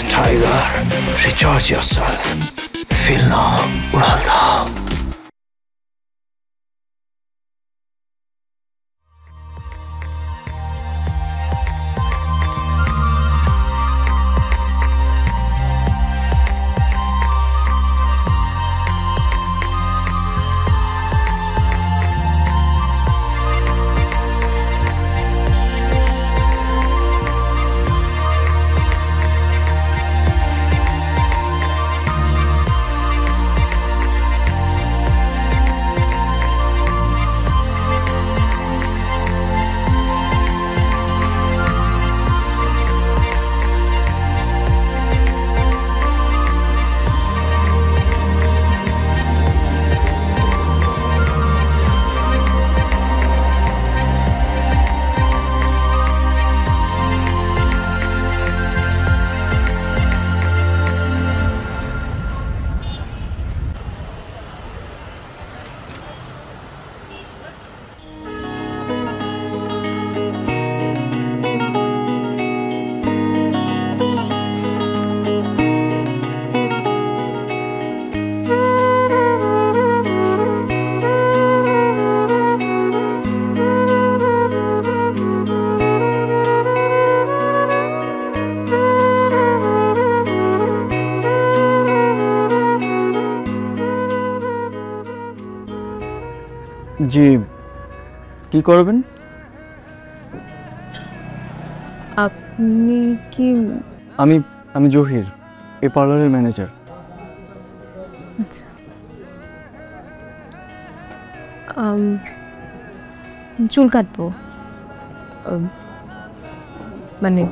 a tiger. Recharge yourself. Feel now, Uralda. জি কি করবেন? আপনি কি? আমি জহির, এই পার্লারের ম্যানেজার। আচ্ছা, চুল কাটবো, মানে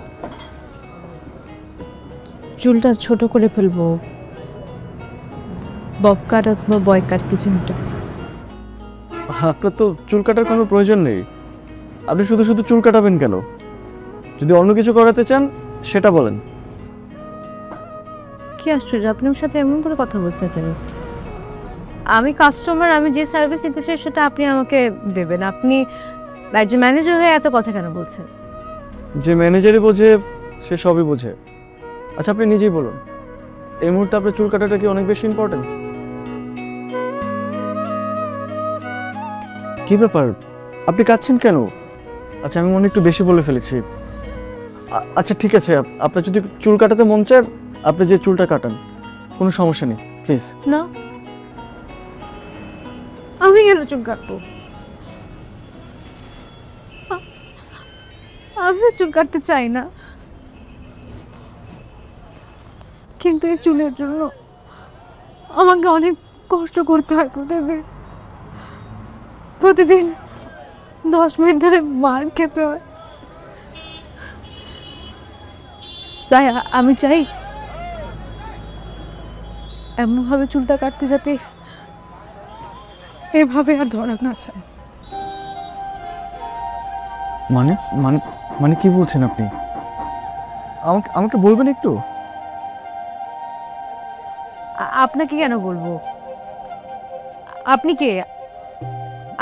চুলটা ছোট করে ফেলবো, বব কাট অথবা বয় কাট কিছু একটা। আপনার তো চুল কাটার কোনো প্রয়োজন নেই, আপনি শুধু শুধু চুল কাটাবেন কেন? যদি অন্য কিছু করাতে চান সেটা বলেন। কি আশ্চর্য, আপনি আমার সাথে এমন করে কথা বলছেন কেন? আমি কাস্টমার, আমি যে সার্ভিস নিতে চাই সেটা আপনি আমাকে দেবেন। আপনি একজন ম্যানেজার হয়ে এত কথা কেন বলছেন? যে ম্যানেজারই বোঝে সে সবই বোঝে। আচ্ছা আপনি নিজেই বলুন, এই মুহূর্তে আপনার চুল কাটাটা কি অনেক বেশি ইম্পর্টেন্ট? কি ব্যাপার, আপনি কাটছেন কেন? আচ্ছা আমি মনে একটু বেশি বলে ফেলেছি। আচ্ছা ঠিক আছে, আপনার যদি চুল কাটাতে মন চায় আপনি যে চুলটা কাটান, কোনো সমস্যা নেই, প্লিজ। না, আমি কেন চুল কাটবো? আমি চুল কাটতে চাই না, কিন্তু এই চুলের জন্য আমাকে অনেক কষ্ট করতে হয়। প্রতিদিন 10 মিনিট ধরে মার খেতে হয়। তাই আমি চাই এমনভাবে চুলটা কাটতে যাতে এভাবে আর ধরা না চায়। মানে মানে মানে কি বলছেন আপনি? আমাকে বলবেন একটু। আপনাকে কেন বলবো? আপনি কে?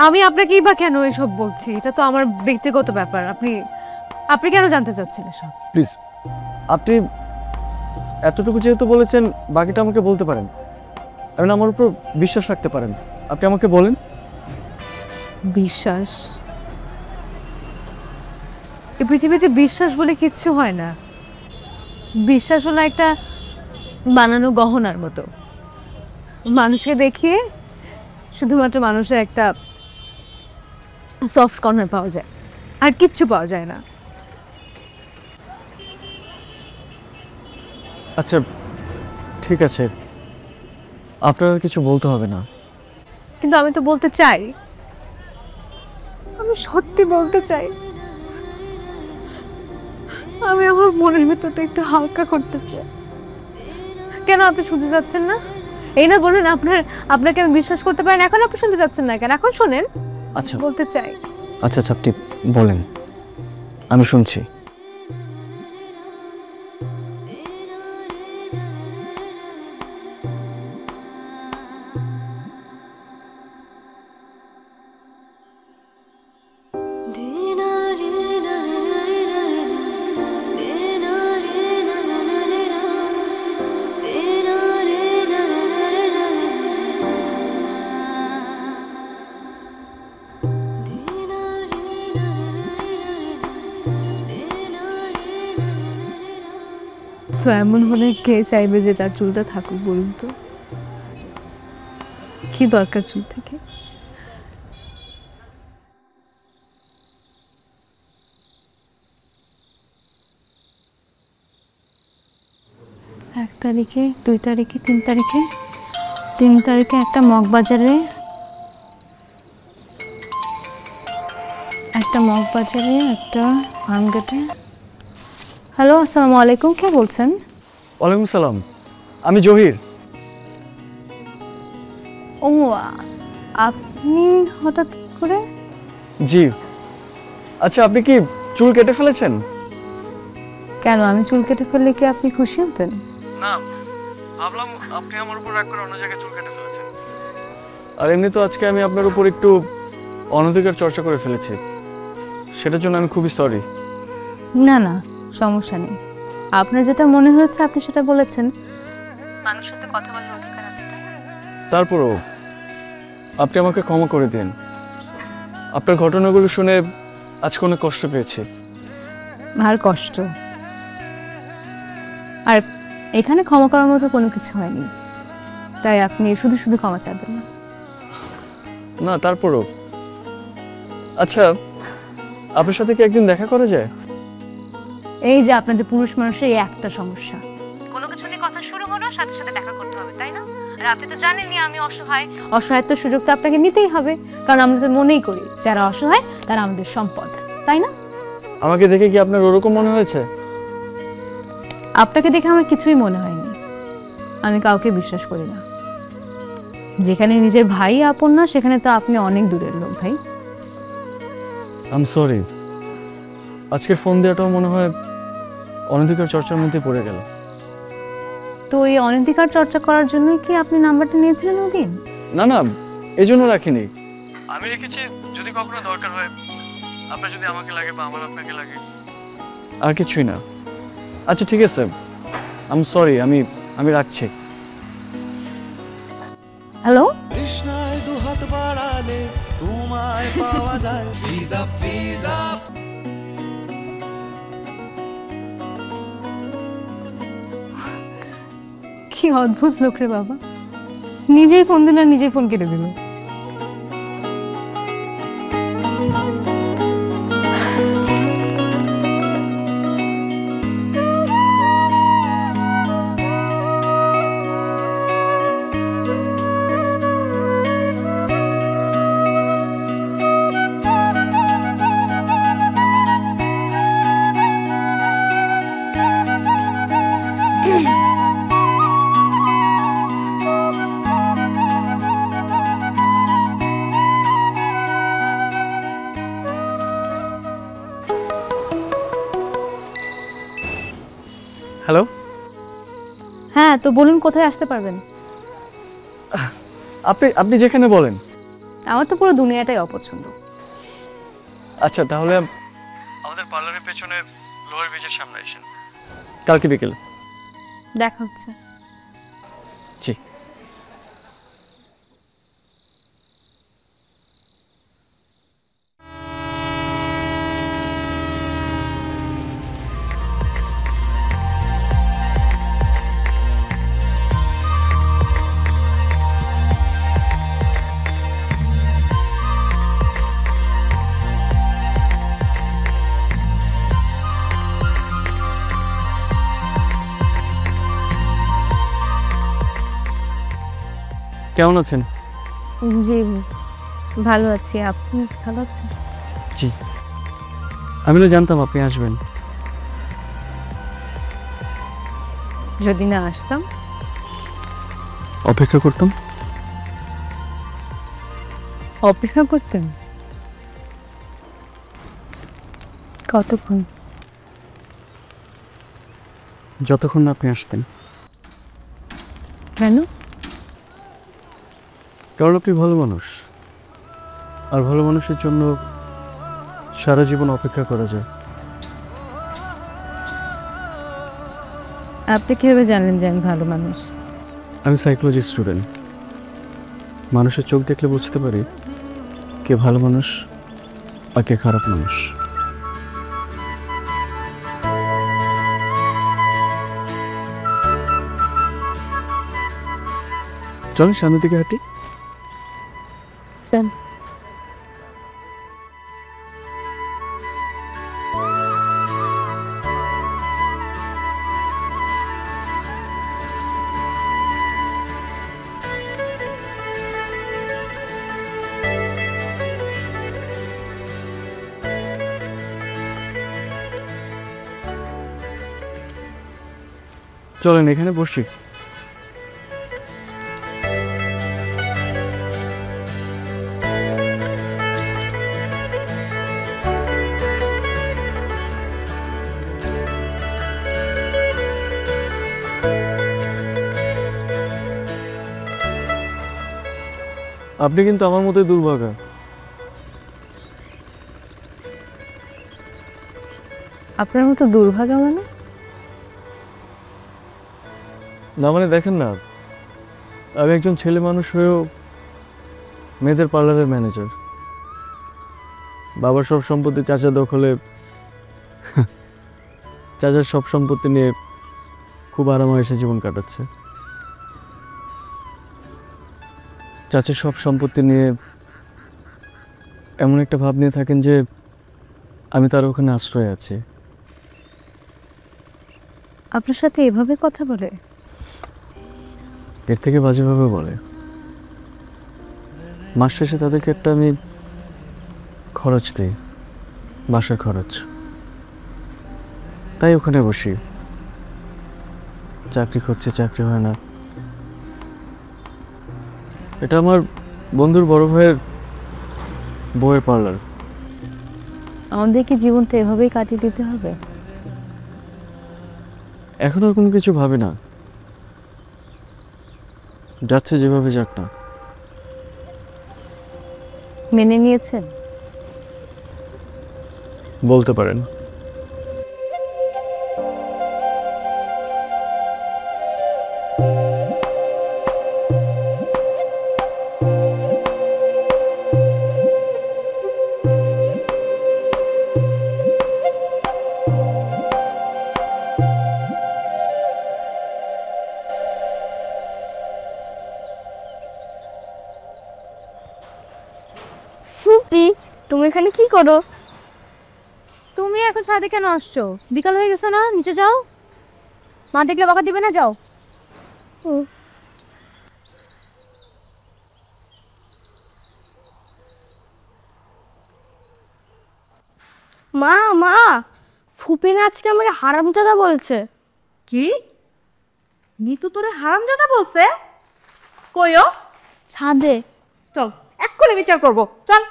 আমি আপনাকেই বা কেন এসব বলছি? এটা তো আমার ব্যক্তিগত ব্যাপার। আপনি কেন জানতে চাচ্ছেন এসব? প্লিজ, আপনি এতটুকু যেহেতু বলেছেন বাকিটা আমাকে বলতে পারেন, আপনি আমার উপর বিশ্বাস রাখতে পারেন, আপনি আমাকে বলেন। বিশ্বাস? এই পৃথিবীতে বিশ্বাস বলে কিচ্ছু হয় না। বিশ্বাস হলো একটা বানানো গহনার মতো, মানুষকে দেখিয়ে শুধুমাত্র মানুষের একটা সফট কর্নার পাওয়া যায়, আর কিচ্ছু পাওয়া যায় না। আচ্ছা ঠিক আছে, আপনার আর কিছু বলতে হবে না। কিন্তু আমি তো বলতে চাই, আমি সত্যি বলতে চাই। আমি আমার মনের ভেতরটা একটু হালকা করতে চাই। কেন আপনি শুনতে যাচ্ছেন না? এই না বলুন, আপনাকে আমি বিশ্বাস করতে পারি না, এখন আপনি শুনতে যাচ্ছেন না কেন? এখন শোনেন। আচ্ছা বলতে চাই। আচ্ছা আপনি বলেন, আমি শুনছি। তো এমন হলে কে চাইবে যে তার চুলটা থাকুক বলুন তো? কি দরকার চুল থেকে? 1 তারিখে, 2 তারিখে, 3 তারিখে, 3 তারিখে একটা মগবাজারে, একটা ফার্মগেটে। হ্যালো, আসসালামু আলাইকুম, কে বলছেন? ওয়ালাইকুম সালাম, আমি জহির। ও, আপনি হঠাৎ করে? জি। আচ্ছা, আপনি কি চুল কেটে ফেলেছেন? কেন, আমি চুল কেটে ফেললে কি আপনি খুশি হতেন? না, ভাবলাম আপনি আমার উপর রাগ করে অন্য জায়গায় চুল কেটে ফেলেছেন। আর এমনি তো আজকে আমি আপনার উপর একটু অনধিকার চর্চা করে ফেলেছি, সেটার জন্য আমি খুবই সরি। না না, সমস্যা নেই। আপনার যেটা মনে হয়েছে আপনি সেটা বলেছেন। মানুষের সাথে কথা বলার অধিকার আছে, তাই না? তারপরও আপনি আমাকে ক্ষমা করে দিন। আপনার ঘটনাগুলো শুনে আজকে অনেক কষ্ট পেয়েছি। আর কষ্ট? আর এখানে ক্ষমা করার মতো কোনো কিছু হয়নি, তাই আপনি শুধু শুধু ক্ষমা চাইবেন না। না, তারপরও আচ্ছা, আপনার সাথে কি একদিন দেখা করা যায়? এই যে আপনাদের পুরুষ মানুষের এই একটা সমস্যা, কোনো কিছু নিয়ে কথা শুরু হলো সাথে সাথে দেখা করতে হবে, তাই না? আর আপনি তো জানেনই আমি অসহায়। অসহায়ত্বের সুযোগ তো আপনাকে নিতেই হবে, কারণ আমরা তো মনেই করি যারা অসহায় তারা আমাদের সম্পদ, তাই না? আমাকে দেখে কি আপনার ওরকম মনে হয়েছে? আপনাকে দেখে আমার কিছুই মনে হয়নি। আমি কাউকে বিশ্বাস করি না। যেখানে নিজের ভাই আপন না, সেখানে তো আপনি অনেক দূরের লোক, ভাই। I am sorry. আজকের ফোন দেওয়াটাও মনে হয় অনধিকার চর্চার মধ্যে পড়ে গেল। তো এই অনধিকার চর্চা করার জন্য কি আপনি নাম্বারটা নিয়েছিলেন ওই দিন? না না, এই জন্য রাখিনি। আমি রেখেছি যদি কখনো দরকার হয়, আপনার যদি আমাকে লাগে বা আমার আপনাকে লাগে, আর কিছুই না। আচ্ছা ঠিক আছে, আই এম সরি, আমি রাখছি। হ্যালো, কৃষ্ণায় দুহাত বাড়ালে তোমায় পাওয়া যায়। ভিজা ভিজা কি অদ্ভুত লোক রে বাবা, নিজেই ফোন দিল আর নিজেই ফোন কেটে দিল। হ্যালো। হ্যাঁ, তো বলুন কোথায় আসতে পারবেন? আপনি যেখানে বলেন। আমার তো পুরো দুনিয়াটাই অপছন্দ। আচ্ছা, তাহলে আমাদের পার্লারের পেছনে লোহার ব্রিজের সামনে আসেন কালকে বিকেলে। দেখা হচ্ছে। জি। কেমন আছেন? জি, ভালো আছি। আপনি ভালো আছেন? জি, আমি তো জানতাম আপনি আসবেন। যদি না আসতাম? অপেক্ষা করতাম। অপেক্ষা করতেন? কতক্ষণ? যতক্ষণ না আপনি আসতেন। কেন? কারণ আপনি ভালো মানুষ, আর ভালো মানুষের জন্য সারা জীবন অপেক্ষা করা যায়। আপনি কিভাবে জানলেন যে আমি ভালো মানুষ? আমি সাইকোলজি স্টুডেন্ট। মানুষের চোখ দেখলে বুঝতে পারি কে ভালো মানুষ আর কে খারাপ মানুষ। চল সামনের দিকে হাঁটি। চল। চলেন এখানে বসি। আপনি কিন্তু আমার মতোই দুর্ভাগা। আপনার মতো দুর্ভাগা মানে? না মানে দেখেন না, আমি একজন ছেলে মানুষ হয়েও মেয়েদের পার্লারের ম্যানেজার। বাবার সব সম্পত্তি চাচা দখলে, চাচার সব সম্পত্তি নিয়ে খুব আরামায়েশে জীবন কাটাচ্ছে। চাচার সব সম্পত্তি নিয়ে এমন একটা ভাব নিয়ে থাকেন যে আমি তার ওখানে আশ্রয় আছি। আপনার সাথে এভাবে কথা বলে? এর থেকে বাজেভাবে বলে। মাস শেষে তাদেরকে একটা আমি খরচ দিই, বাসার খরচ, তাই ওখানে বসি। চাকরি করছে, চাকরি হয় না। এটা আমার বন্ধুর বড় ভাইয়ের বউয়ের পার্লার। আমাদের কি জীবনটা এভাবেই কাটিয়ে দিতে হবে? এখন আর কোনো কিছু ভাবি না, যাচ্ছে যেভাবে যাক না। মেনে নিয়েছেন? বলতে পারেন। ফুপি, তুমি এখানে কি করো? তুমি এখন ছাদে কেন আসছো? বিকাল হয়ে গেছে না? নিচে যাও, মা দেখলে বকা দিবে না। যাও। মা মা, ফুপি না আজকে আমাকে হারামজাদা বলছে। কি? নিতু তোরে হারামজাদা বলছে? কইও? ছাদে। চল এক্ষুনি বিচার করব, চল।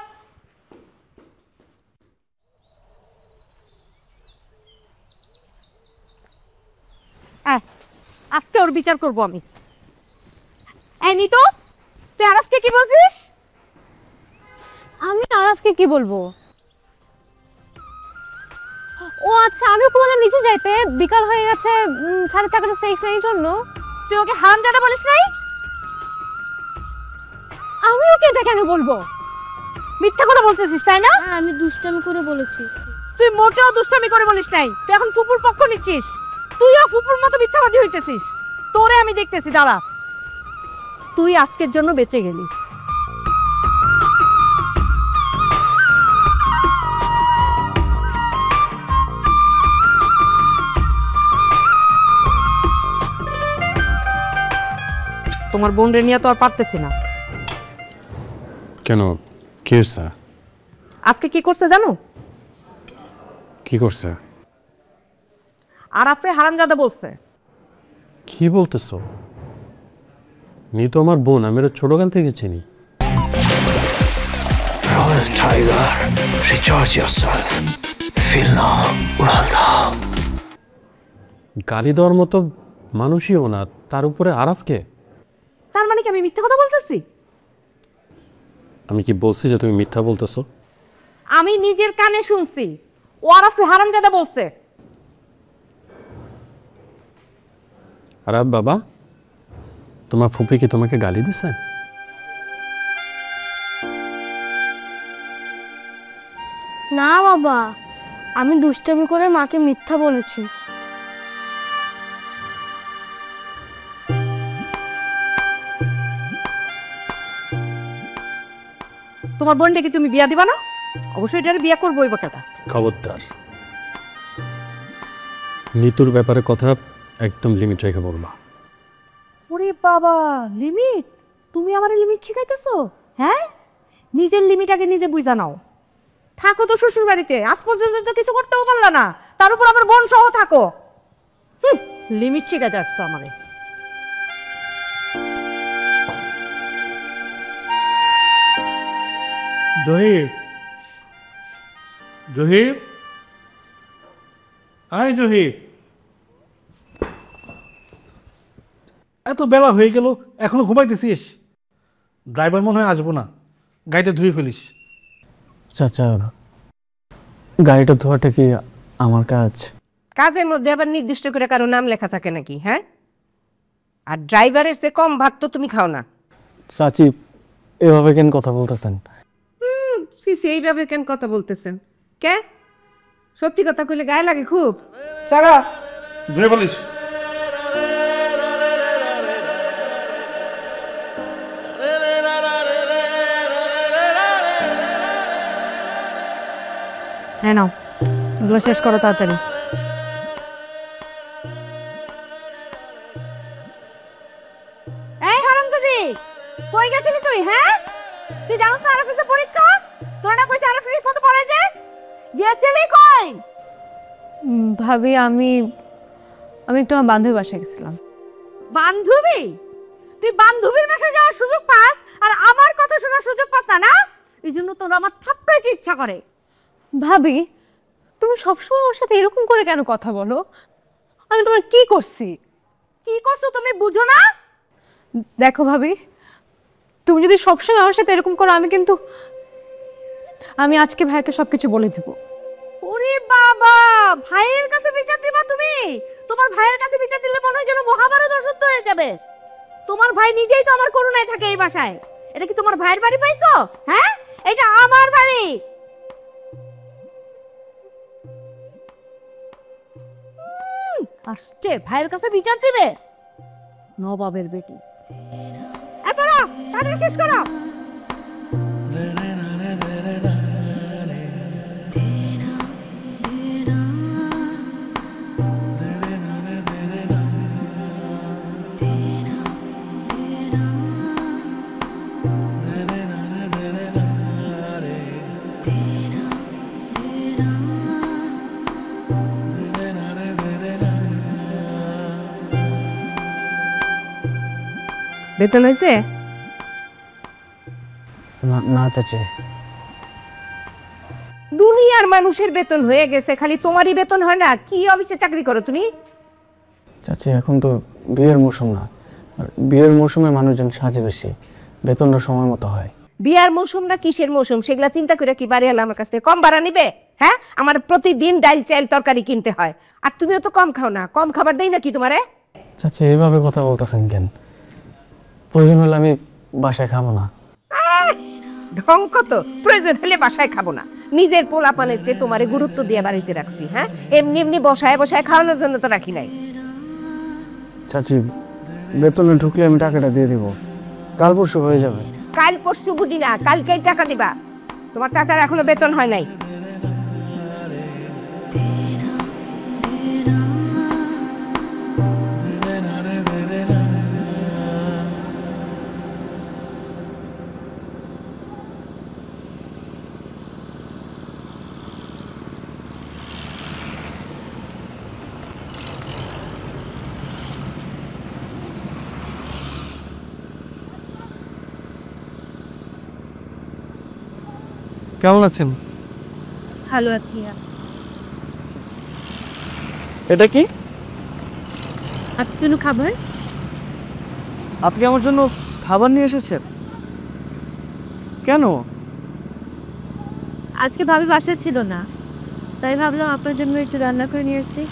আজকে ওর বিচার করব আমি। এই নিতু, তুই আজকে কি বলছিস? আমি আরাফকে কি বলবো? ও আচ্ছা, আমি ওকে বললাম নিচে যাইতে, বিকাল হয়ে গেছে, ছাদে থাকাটা সেফ নেই জন্য। তুই ওকে হারামজাদা বলিস নাই? আমি ওকে এটা কেন বলবো? মিথ্যা কথা বলতেছিস তাই না? আমি দুষ্টামি করে বলেছি। তুই মোটেও দুষ্টামি করে বলিস নাই। তুই এখন ফুপুর পক্ষ নিচ্ছিস। তুইও ফুপুর মতো মিথ্যাবাদী হইতেছিস। তোরে আমি দেখতেছি, দাঁড়া। তুই আজকের জন্য বেঁচে গেলি। তোমার বোন রে নিয়ে তো আর পারতেছি না। কেন, কি হয়েছে? আজকে কি করছে জানো? কি করছে? আরাফরে হারামজাদা বলছে। কি বলতেছো? নি তো আমার বোন, আমি ওর ছোটকাল থেকে চিনি। Royal Tiger, recharge yourself. Feel now, Uralda. গালি দেওয়ার মতো মানুষইও না, তার উপরে আরাফকে। তার মানে কি আমি মিথ্যা কথা বলতেছি? আমি কি বলছি যে তুমি মিথ্যা বলতেছো? আমি নিজের কানে শুনছি ও আরাফরে হারামজাদা বলছে। আরাফ বাবা, তোমার ফুপি কি তোমাকে গালি দিছে? না বাবা, আমি দুষ্টামি করে মাকে মিথ্যা বলেছি। তোমার বোনটা কি তুমি বিয়া দিবা না? অবশ্যই এটার বিয়া করবোই বা কেটা। খবরদার, নিতুর ব্যাপারে কথা একদম লিমিট রেখে বলবা। ওরে বাবা, লিমিট? তুমি আমার লিমিট শিখাইতেছো? হ্যাঁ, নিজের লিমিট আগে নিজে বুঝা নাও। থাকো তো শ্বশুর বাড়িতে, আজ পর্যন্ত তো কিছু করতেও পারলা না, তার উপর আমার বোন সহ থাকো। লিমিট শিখাইতে আসছো আমারে। জহির, জহির, আয় জহির, এত বেলা হয়ে গেল এখনো ঘুমাইতেছিস? ড্রাইভার মনে হয় আসবো না, গাড়িটা ধুয়ে ফেলিস। চাচা, গাড়িটা ধোয়াটা কি আমার কাজ? কাজের মধ্যে আবার নির্দিষ্ট করে কারো নাম লেখা থাকে নাকি? হ্যাঁ, আর ড্রাইভারের চেয়ে কম ভাত তো তুমি খাও না। চাচি, এভাবে কেন কথা বলতেছেন? সিসি এইভাবে কেন কথা বলতেছেন? কে সত্যি কথা কইলে গায়ে লাগে খুব। চালা ধুয়ে ফেলিস। হ্যাঁ নাও, এগুলো শেষ করো তাড়াতাড়ি। এই হারামজাদি, কই গেছিলি তুই? হ্যাঁ, তুই জানিস না আরফিসে পরীক্ষা? তোর না কইছে আরফিস কত পড়ে যে? গেছিলি কই? ভাবি, আমি একটু আমার বান্ধবীর বাসায় গেছিলাম। বান্ধবী? তুই বান্ধবীর বাসায় যাওয়ার সুযোগ পাস আর আমার কথা শোনার সুযোগ পাস না? না, এই জন্য তোর আমার থাপ্পড়াইতে ইচ্ছা করে। ভাবি, তুমি সবসময় আমার সাথে এরকম করে কেন কথা বলো? আমি তোমার কি করছি? কি করছো তুমি বুঝো না? দেখো ভাবি, তুমি যদি সবসময় আমার সাথে এরকম করো, আমি আজকে ভাইকে সবকিছু বলে দিব। ওরে বাবা, ভাইয়ের কাছে বিচার দিবা তুমি? তোমার ভাইয়ের কাছে বিচার দিলে মনে হয় যেন মহাভারত অশুদ্ধ হয়ে যাবে। তোমার ভাই নিজেই তো আমার করুণায় থাকে এই বাসায়। এটা কি তোমার ভাইয়ের বাড়ি পাইছো? হ্যাঁ, এটা আমার বাড়ি। আসছে ভাইয়ের কাছে বিচার দিবে, নবাবের বেটি। এবার তাড়াতাড়ি শেষ করো। বেতন হয়েছে? না চাচি, দুনিয়ার মানুষের বেতন হয়ে গেছে, খালি তোমারই বেতন হয় না? কি অফিসে চাকরি করো তুমি? চাচি এখন তো বিয়ের মৌসুম না, আর বিয়ের মৌসুমে মানুষজন সাজে বেশি, বেতনটা সময় মতো হয়। বিয়ার মৌসুম না কিসের মৌসুম সেগুলা চিন্তা করে কি বাড়ি আলো আমার কাছ থেকে কম ভাড়া নিবে? হ্যাঁ, আমার প্রতিদিন ডাল চাল তরকারি কিনতে হয়, আর তুমিও তো কম খাও না। কম খাবার দেই নাকি তোমারে? চাচি, এইভাবে কথা বলতেছেন কেন? প্রয়োজন হলে আমি বাসায় খাবো না। ঢং কত! প্রয়োজন হলে বাসায় খাবো না? নিজের পোলাপানের চেয়ে তোমারে গুরুত্ব দিয়ে বাড়িতে রাখছি। হ্যাঁ, এমনি এমনি বসায় বসায় খাওয়ানোর জন্য তো রাখি নাই। চাচি, বেতনে ঢুকলে আমি টাকাটা দিয়ে দিব, কাল পরশু হয়ে যাবে। কাল পরশু বুঝি না, কালকেই টাকা দিবা। তোমার চাচার এখনো বেতন হয় নাই। কেমন আছেন? ভালো আছি। এটা কি? আপনার জন্য খাবার। আপনি আমার জন্য খাবার নিয়ে এসেছেন কেন? আজকে ভাবি বাসায় ছিল না, তাই ভাবলাম আপনার জন্য একটু রান্না করে নিয়ে আসি।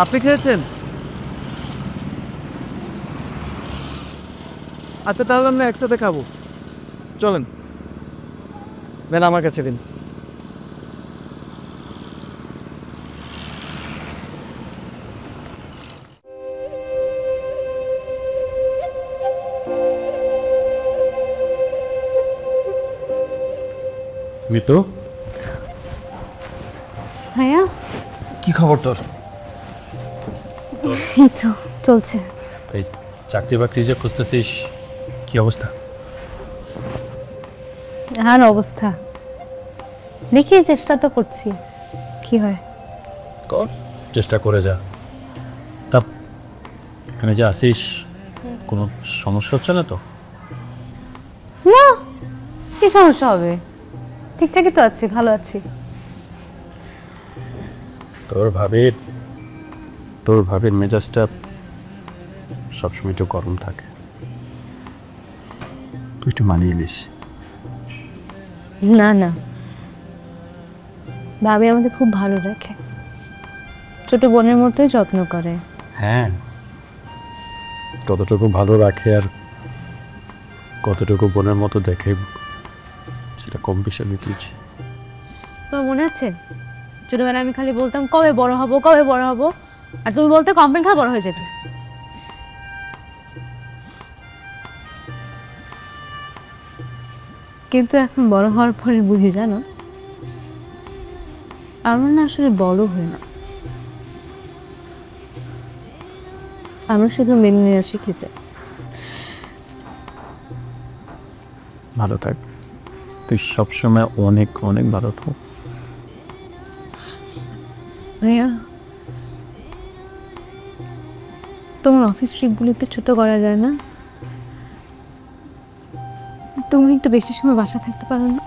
আপনি খেয়েছেন? আচ্ছা, তাহলে আমরা একসাথে খাবো, চলেন। দেন আমার কাছে দিন। মিতু, ভাইয়া কি খবর তোর? এই তো চলছে। এই চাকরি বাকরি যে খুঁজতেছিস, কি অবস্থা? আর অবস্থা দেখি, চেষ্টা তো করছি, কি হয়। কর, চেষ্টা করে যা। তা এখানে যে আসিস, কোনো সমস্যা হচ্ছে না তো? না, কি সমস্যা হবে? ঠিকঠাকই তো আছি, ভালো আছি। তোর ভাবির মেজাজটা সবসময় একটু গরম থাকে, তুই একটু মানিয়ে নিস। না না, ভাবি আমাদের খুব ভালো রাখে, ছোট বোনের মতোই যত্ন করে। হ্যাঁ, কতটুকু ভালো রাখে আর কতটুকু বোনের মতো দেখে, সেটা কম বেশি আমি বুঝি। তোমার মনে আছে ছোটবেলায় আমি খালি বলতাম কবে বড় হব, কবে বড় হব, আর তুমি বলতে কমপ্লেন খা বড় হয়ে যাবে। কিন্তু এখন বড় হওয়ার পরে বুঝি, জানো, আমরা না আসলে বড় হই না, আমরা শুধু মেনে নেওয়া শিখেছি। ভালো থাক, তুই সবসময় অনেক অনেক ভালো থাক। ভাইয়া, তোমার অফিস ট্রিপগুলো একটু ছোট করা যায় না? তুমি একটু বেশি সময় বাসা থাকতে পারো না?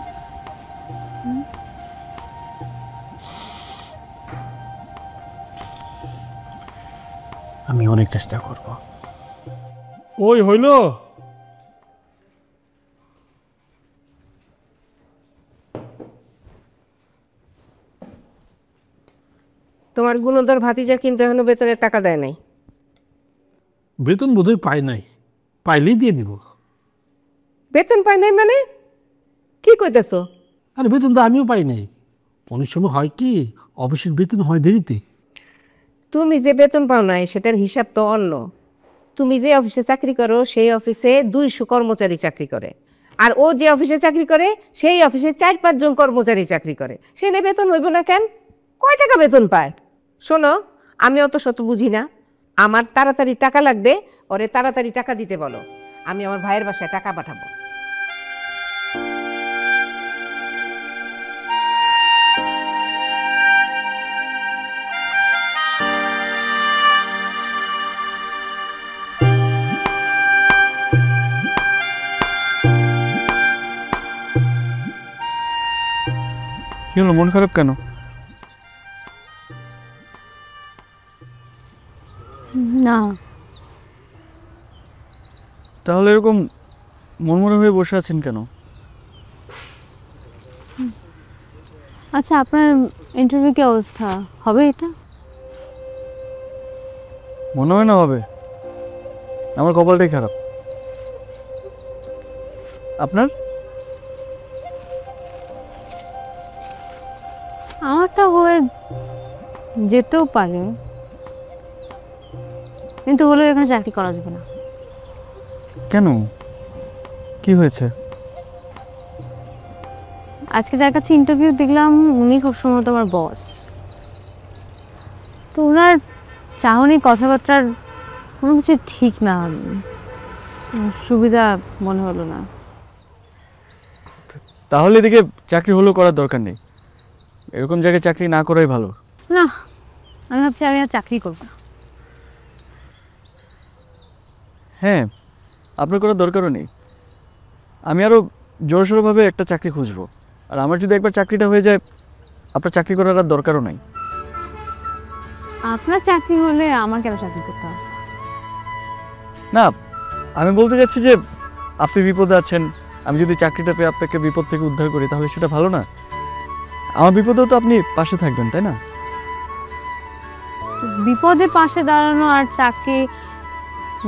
আমি অনেক চেষ্টা করব। ওই হইল, তোমার গুণধর ভাতিজা কিন্তু এখনো বেতনের টাকা দেয় নাই। বেতন বোধহয় পাই নাই, পাইলেই দিয়ে দিব। বেতন পায় নাই মানে কি কইতেছো? আরে বেতন তো আমিও পাই নাই। অনেক সময় হয় কি, অফিসের বেতন হয় দেরিতে। তুমি যে বেতন পাও নাই সেটার হিসাব তো অন্য। তুমি যে অফিসে চাকরি করো সেই অফিসে 200 কর্মচারী চাকরি করে, আর ও যে অফিসে চাকরি করে সেই অফিসে 4-5 জন কর্মচারী চাকরি করে। সেখানে বেতন হইব না কেন? কয় টাকা বেতন পায়? শোনো, আমি অত শত বুঝি না। আমার তাড়াতাড়ি টাকা লাগবে, ওরে তাড়াতাড়ি টাকা দিতে বলো, আমি আমার ভাইয়ের বাসায় টাকা পাঠাবো। কি হলো, মন খারাপ কেন? না। তাহলে এরকম মনমরা হয়ে বসে আছেন কেন? আচ্ছা, আপনার ইন্টারভিউ কি অবস্থা? হবে এটা? মনে হয় না হবে, আমার কপালটাই খারাপ। আপনার? আমারটা হয়ে যেতেও পারে, কিন্তু হলেও এখানে চাকরি করা যাবে না। কেন, কি হয়েছে? আজকে যার কাছে ইন্টারভিউ দেখলাম উনি খুব সম্ভবত আমার বস। তো ওনার চাহনি, কথাবার্তার কোনো কিছু ঠিক না, সুবিধা মনে হলো না। তাহলে এদিকে চাকরি হলেও করার দরকার নেই, এরকম জায়গায় চাকরি না করাই ভালো। না, আমি ভাবছি আমি আর চাকরি করবো না। হ্যাঁ, আপনার করার দরকারও নেই, আমি আরও জোরসোরভাবে একটা চাকরি খুঁজবো। আর আমার যদি একবার চাকরিটা হয়ে যায়, আপনার চাকরি করার আর দরকারও নাই। আপনার চাকরি হলে আমার কেন চাকরি করতে হবে? না, আমি বলতে চাচ্ছি যে আপনি বিপদে আছেন, আমি যদি চাকরিটা পেয়ে আপনাকে বিপদ থেকে উদ্ধার করি তাহলে সেটা ভালো না? আমার বিপদেও তো আপনি পাশে থাকবেন, তাই না? বিপদে পাশে দাঁড়ানো আর চাকরি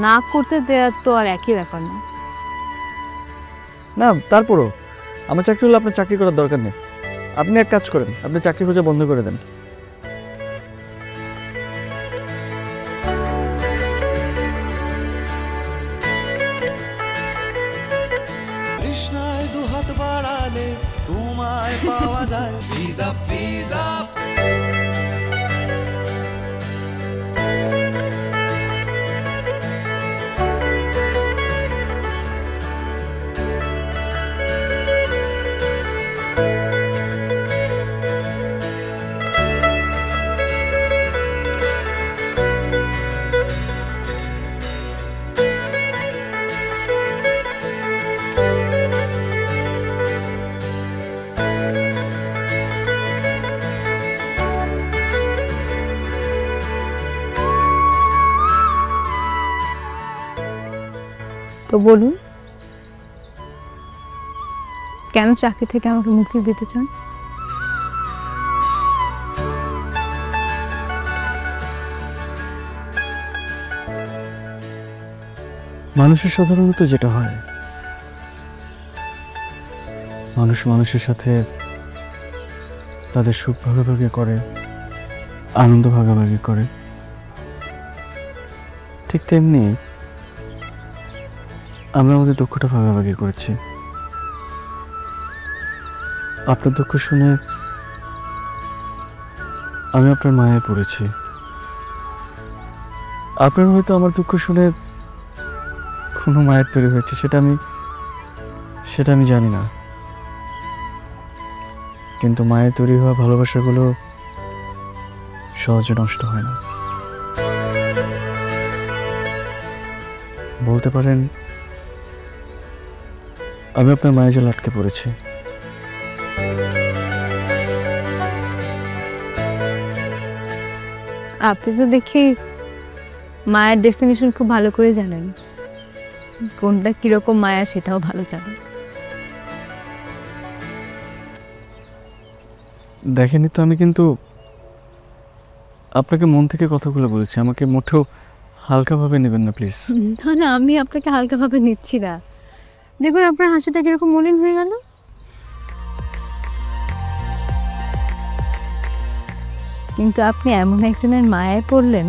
না করতে দেওয়ার তো আর একই ব্যাপার না। না, তারপরও আমার চাকরি হলে আপনার চাকরি করার দরকার নেই। আপনি এক কাজ করেন, আপনি চাকরি খোঁজা বন্ধ করে দেন। তৃষ্ণায় দুহাত বাড়ালে তোমায় তোমায় পাওয়া যায় ভিজা ভিজা তো বলুন, কেন চাকরি থেকে আমাকে মুক্তি দিতে চান? মানুষের সাধারণত যেটা হয়, মানুষ মানুষের সাথে তাদের সুখ ভাগাভাগি করে, আনন্দ ভাগাভাগি করে, ঠিক তেমনি আমরা আমাদের দুঃখটা ভাগাভাগি করেছি। আপনার দুঃখ শুনে আমি আপনার মায়ায় পড়েছি। আপনার হয়তো আমার দুঃখ শুনে কোনো মায়ের তৈরি হয়েছে, সেটা আমি জানি না, কিন্তু মায়ের তৈরি হওয়া ভালোবাসাগুলো সহজে নষ্ট হয় না। বলতে পারেন আমি আপনার মায়ের জালে আটকে পড়েছি। আপনি তো দেখি মায়ের ডেফিনিশন খুব ভালো করে জানেন, কোনটা কিরকম মায়া সেটাও ভালো জানেন। দেখেনি তো, আমি কিন্তু আপনাকে মন থেকে কথাগুলো বলেছি, আমাকে মোটেও হালকাভাবে নেবেন না প্লিজ। না না, আমি আপনাকে হালকাভাবে নিচ্ছি না। দেখুন আপনার হাসিটা কিরকম মলিন হয়ে গেল। কিন্তু আপনি এমন একজনের মায়ায় পড়লেন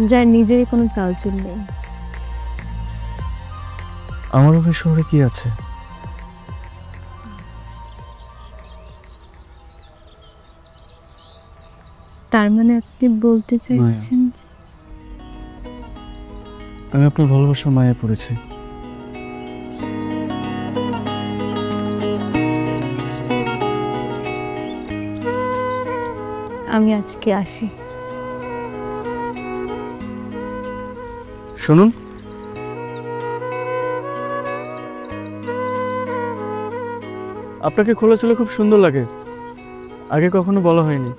যার নিজেরই কোনো চালচুল নেই। আমার ওই শহরে কি আছে? তার মানে আপনি বলতে চাইছেন যে আমি আপনার ভালোবাসার মায়ায় পড়েছি। আমি আজকে আসি। শুনুন, আপনাকে খোলা চুলে খুব সুন্দর লাগে, আগে কখনো বলা হয়নি।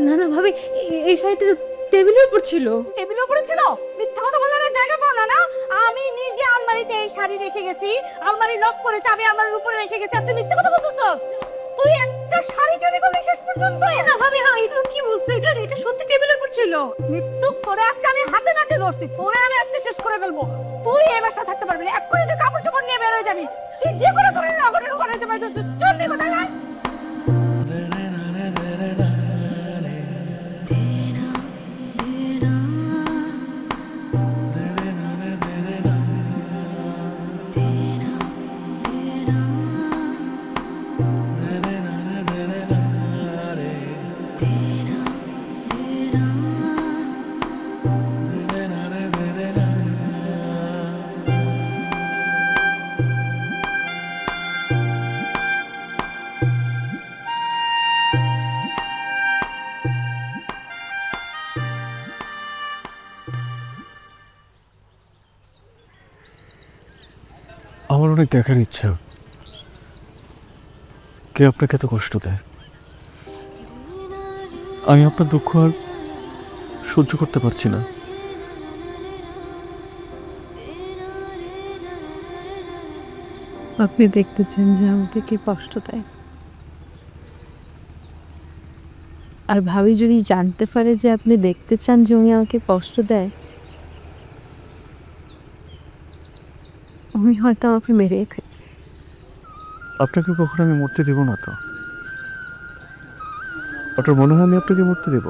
না না ভাবি, এই শাড়িটা টেবিলের উপর ছিল। টেবিলের উপরে ছিল? মিথ্যা কথা বলার জায়গা পাও না। না, আমি নিজে আলমারিতে এই শাড়ি রেখে গেছি, আলমারি লক করে চাবি আলমারির উপরে রেখে গেছি, আর তুই মিথ্যা কথা বলতেছস? তুই একটা শাড়ি চুরি করলি শেষ পর্যন্ত? না ভাবি, হ্যাঁ এগুলো কি বলছো? এটা সত্যি টেবিলের উপর ছিল। মৃত্যু তোরে আজকে আমি হাতে নাতে ধরছি, তোরে আমি আজকে শেষ করে ফেলবো। তুই এই বাসায় থাকতে পারবি না, এক্ষুনি তুই কাপড় চোপড় নিয়ে বের হয়ে যাবি। তুই যে করে করে অঘটন ঘটাইতে পারছিস, চলবি কোথায় না? আমার অনেক দেখার ইচ্ছা কে আপনাকে এত কষ্ট দেয়। আমি আপনার দুঃখ আর সহ্য করতে পারছি না। আপনি দেখতে চান যে আমাকে কে কষ্ট দেয়, আর ভাবি যদি জানতে পারে যে আপনি দেখতে চান যে উনি আমাকে কষ্ট দেয়, উনি হয়তো আমাকে মেরে খায়। আপনাকে কখনো আমি মরতে দেব না তো। আপনার মনে হয় আমি আপনাকে মরতে দেব?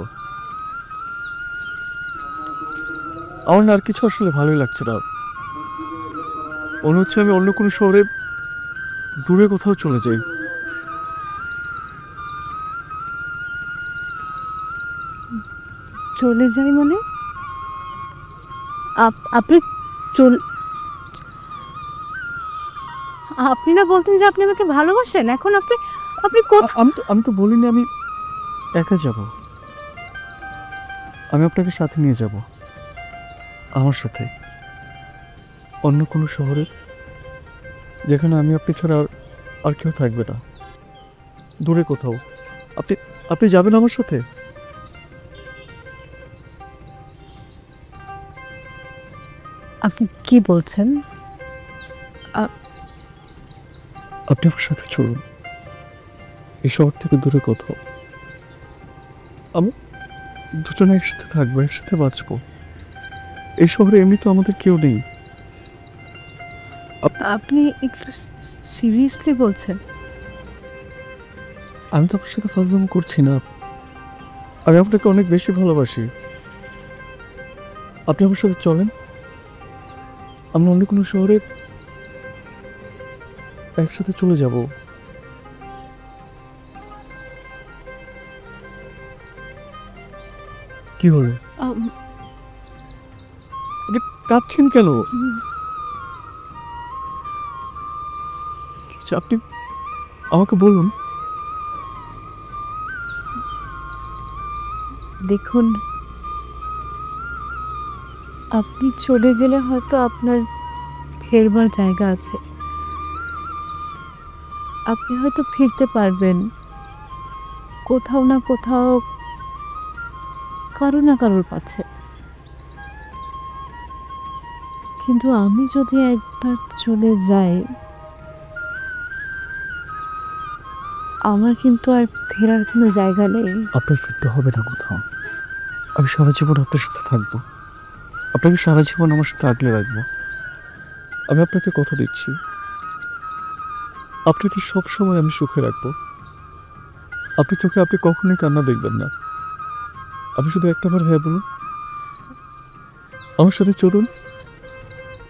আমার না আর কিছু আসলে ভালোই লাগছে না। মনে হচ্ছে আমি অন্য কোনো শহরে দূরে কোথাও চলে যাই। চলে যাই মানে? আপনি না বলতেন যে আপনি আমাকে ভালোবাসেন, এখন আপনি আপনি আমি তো বলিনি আমি একা যাব। আমি আপনাকে সাথে নিয়ে যাব, আমার সাথে অন্য কোনো শহরে, যেখানে আমি আপনি ছাড়া আর কেউ থাকবে না, দূরে কোথাও। আপনি যাবেন আমার সাথে? আপনি কি বলছেন? আপনি আমার সাথে চলুন, এই শহর থেকে দূরে কোথাও। আমি দুজনে একসাথে থাকবো, একসাথে বাঁচবো। এই শহরে এমনি তো আমাদের কেউ নেই। আপনি একটু সিরিয়াসলি বলছেন? আমি তো আপনার সাথে ফাজলামো করছি না, আমি আপনাকে অনেক বেশি ভালোবাসি। আপনি আমার সাথে চলেন, আমরা অন্য কোনো শহরে একসাথে চলে যাব। কি হলো? কাঁদছেন কেন? আপনি আমাকে বলুন। দেখুন, আপনি চলে গেলে হয়তো আপনার ফেরবার জায়গা আছে, আপনি হয়তো ফিরতে পারবেন কোথাও না কোথাও, কারো না কারোর কাছে। কিন্তু আমি যদি একবার চলে যাই, আমার কিন্তু আর ফেরার কোনো জায়গা নেই। আপনার ফিরতে হবে না কোথাও, আমি সারা জীবন আপনার সাথে থাকবো, আপনাকে সারা জীবন আমার সাথে আগলে রাখবো। আমি আপনাকে কথা দিচ্ছি, আপনাকে সবসময় আমি সুখে রাখবো। আপনি চোখে আপনি কখনোই কান্না দেখবেন না। আপনি শুধু একটাবার হ্যাঁ বলুন, আমার সাথে চলুন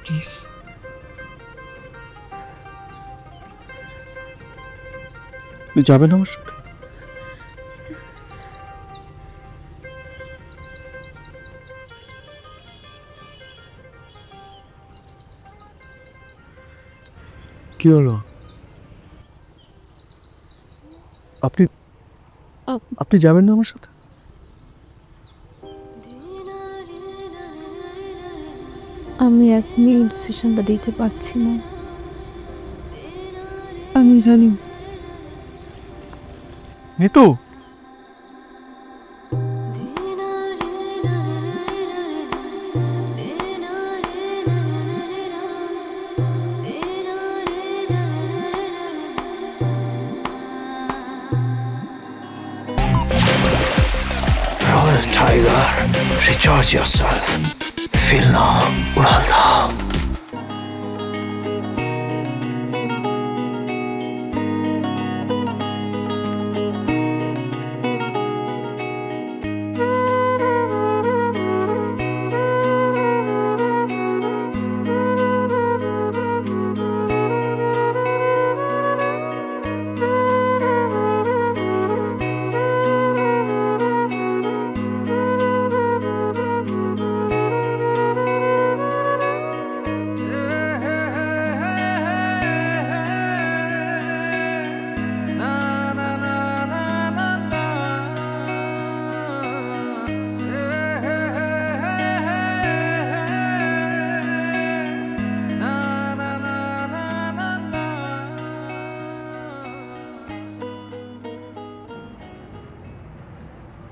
প্লিজ। আপনি যাবেন আমার সাথে? কি হলো? আপনি যাবেন না আমার সাথে? আমি এখনই ডিসিশনটা দিতে পারছি না। আমি জানি। Nitu, Royal Tiger, recharge yourself. Feel now, Uralda.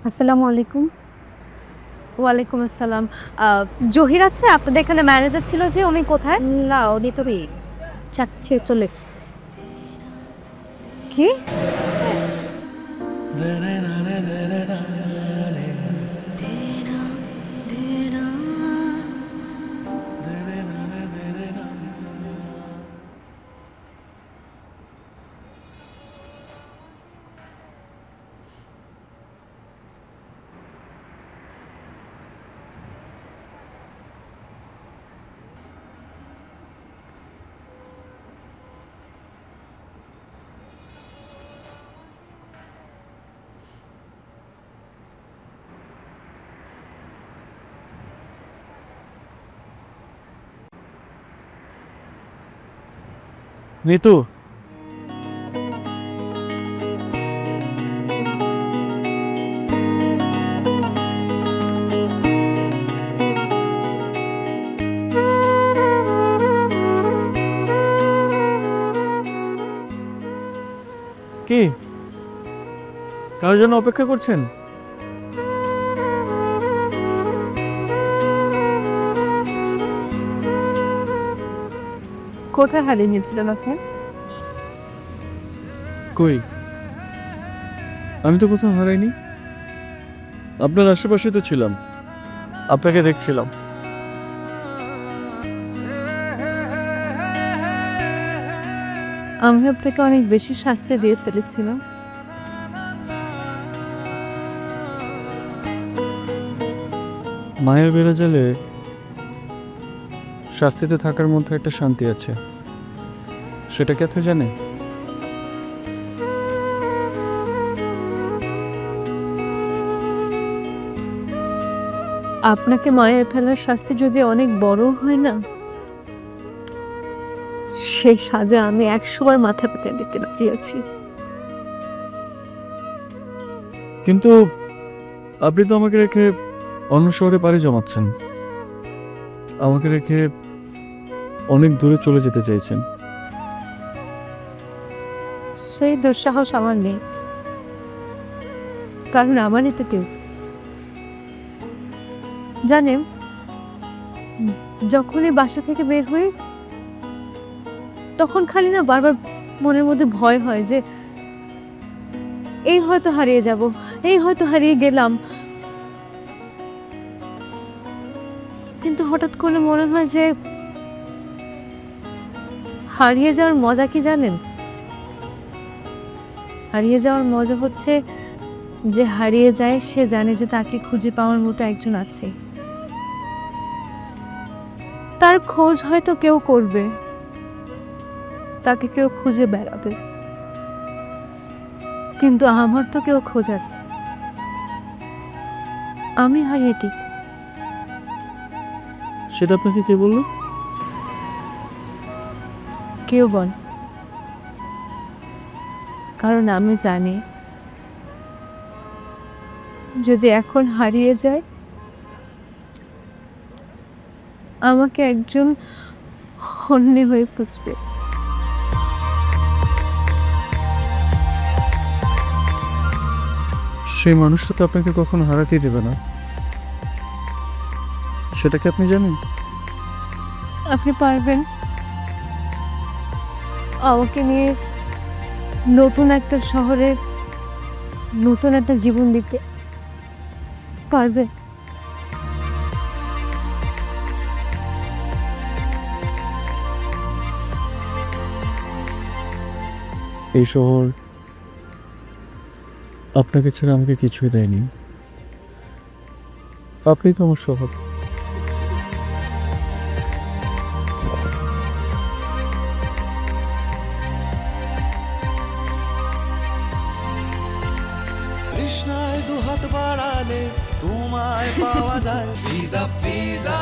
আসসালামু আলাইকুম। ওয়ালাইকুম আসসালাম। জহির আছে আপনাদের এখানে? ম্যানেজার ছিল যে, উনি কোথায়? না উনি তো চাচ্ছে চলে। কি? নিতু, কি কারোর জন্য অপেক্ষা করছেন? কোথায় হারিয়ে নিয়েছিলেন আপনি? কই, আমি তো কোথাও হারাইনি। আপনার আশেপাশে তো ছিলাম, আপনাকে দেখছিলাম। আমি আপনাকে অনেক বেশি শাস্তি দিয়ে ফেলেছিলাম। মায়ের বেড়াজালে শাস্তিতে থাকার মধ্যে একটা শান্তি আছে, সেটা কি আপনি জানেন? আপনাকে মায়ের ফেলার শাস্তি যদি অনেক বড় হয় না, সেই সাজা আমি 100 বার মাথা পেতে দিতে চেয়েছি। কিন্তু আপনি তো আমাকে রেখে অন্য শহরে পাড়ি জমাচ্ছেন, আমাকে রেখে অনেক দূরে চলে যেতে চাইছেন। সেই দুঃসাহস আমার নেই, কারণ আমারই তো কেউ। জানেন, যখনই বাসা থেকে বের হই তখন খালি না বারবার মনের মধ্যে ভয় হয় যে এই হয়তো হারিয়ে যাব, এই হয়তো হারিয়ে গেলাম। কিন্তু হঠাৎ করে মনে হয় যে হারিয়ে যাওয়ার মজা কি জানেন? হারিয়ে যাওয়ার মজা হচ্ছে যে হারিয়ে যায় সে জানে যে তাকে খুঁজে পাওয়ার মতো একজন আছে, তার খোঁজ হয়তো কেউ করবে, তাকে কেউ খুঁজে বেড়াবে, কিন্তু আমার তো কেউ খোঁজার। আমি হারিয়ে ঠিক। সেটা আপনাকে কে বললো? কেউ বল, কারণ আমি জানি যদি এখন হারিয়ে যায় আমাকে একজন অন্য হয়ে খুঁজবে। সেই মানুষটা তো আপনাকে কখনো হারাতেই দেবে না, সেটা কি আপনি জানেন? আপনি পারবেন আমাকে নিয়ে নতুন একটা শহরে নতুন একটা জীবন দিতে পারবে? এই শহর আপনাকে ছাড়া আমাকে কিছুই দেয়নি, আপনি তো আমার শহর। তৃষ্ণায় দুহাত বাড়ালে তোমায় পাওয়া যায় ভিজা ভিজা